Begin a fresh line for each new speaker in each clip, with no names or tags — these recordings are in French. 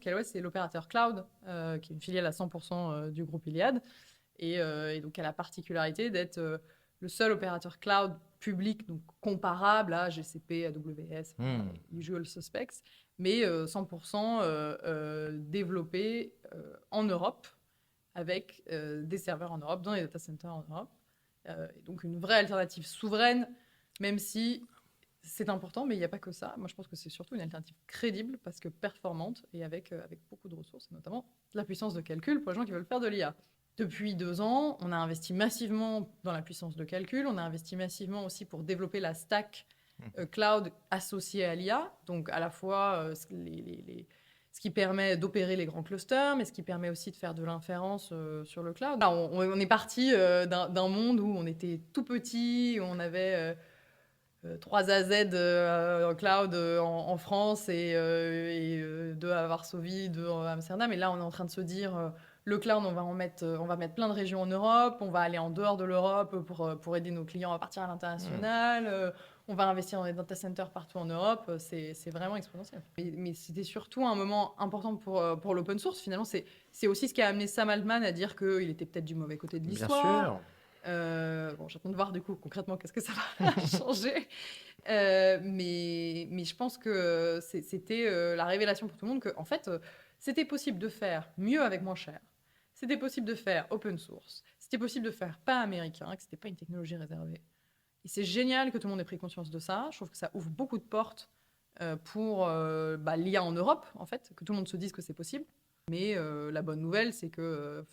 Scaleway, c'est l'opérateur cloud, qui est une filiale à 100% du groupe Iliad. Et donc, elle a la particularité d'être le seul opérateur cloud public, donc comparable à GCP, AWS, Usual Suspects, mais 100% développé en Europe, avec des serveurs en Europe, dans les data centers en Europe. Et donc, une vraie alternative souveraine, même si c'est important, mais il n'y a pas que ça. Moi, je pense que c'est surtout une alternative crédible, parce que performante, et avec beaucoup de ressources, notamment de la puissance de calcul pour les gens qui veulent faire de l'IA. Depuis 2 ans, on a investi massivement dans la puissance de calcul. On a investi massivement aussi pour développer la stack cloud associée à l'IA. Donc, à la fois ce qui permet d'opérer les grands clusters, mais ce qui permet aussi de faire de l'inférence sur le cloud. Là, on est parti d'un monde où on était tout petit, où on avait 3 AZ en cloud en France et 2 à Varsovie, 2 à Amsterdam. Et là, on est en train de se dire... le cloud, on va mettre plein de régions en Europe, on va aller en dehors de l'Europe pour aider nos clients à partir à l'international, on va investir dans des data centers partout en Europe, c'est vraiment exponentiel. Mais c'était surtout un moment important pour l'open source, finalement, c'est aussi ce qui a amené Sam Altman à dire qu'il était peut-être du mauvais côté de l'histoire.
Bien sûr.
Bon, j'attends de voir du coup concrètement qu'est-ce que ça va changer. Mais je pense que c'était la révélation pour tout le monde qu'en fait, c'était possible de faire mieux avec moins cher. C'était possible de faire open source. C'était possible de faire pas américain, que c'était pas une technologie réservée. Et c'est génial que tout le monde ait pris conscience de ça. Je trouve que ça ouvre beaucoup de portes pour l'IA en Europe, en fait, que tout le monde se dise que c'est possible. Mais la bonne nouvelle, c'est que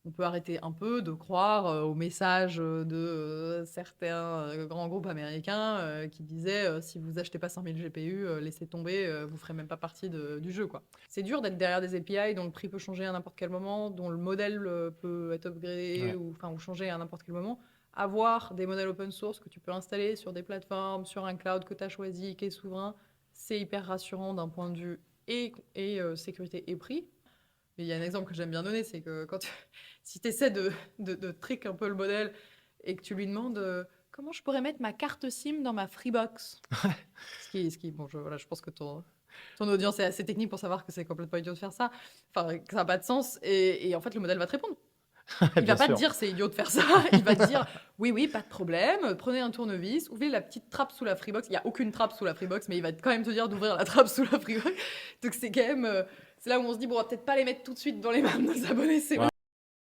on peut arrêter un peu de croire aux messages de certains grands groupes américains qui disaient si vous achetez pas 100 000 GPU, laissez tomber, vous ferez même pas partie du jeu, quoi. C'est dur d'être derrière des API dont le prix peut changer à n'importe quel moment, dont le modèle peut être upgradé ou changer à n'importe quel moment. Avoir des modèles open source que tu peux installer sur des plateformes, sur un cloud que tu as choisi, qui est souverain, c'est hyper rassurant d'un point de vue et sécurité et prix. Mais il y a un exemple que j'aime bien donner, c'est que si tu essaies de trick un peu le modèle et que tu lui demandes comment je pourrais mettre ma carte SIM dans ma Freebox. Bon, je pense que ton audience est assez technique pour savoir que c'est complètement idiot de faire ça. Enfin, que ça n'a pas de sens. Et en fait, le modèle va te répondre. Il va pas te dire c'est idiot de faire ça. Il va te dire oui, pas de problème. Prenez un tournevis, ouvrez la petite trappe sous la Freebox. Il n'y a aucune trappe sous la Freebox, mais il va quand même te dire d'ouvrir la trappe sous la Freebox. Donc c'est quand même... c'est là où on se dit, bon, on va peut-être pas les mettre tout de suite dans les mains de nos abonnés.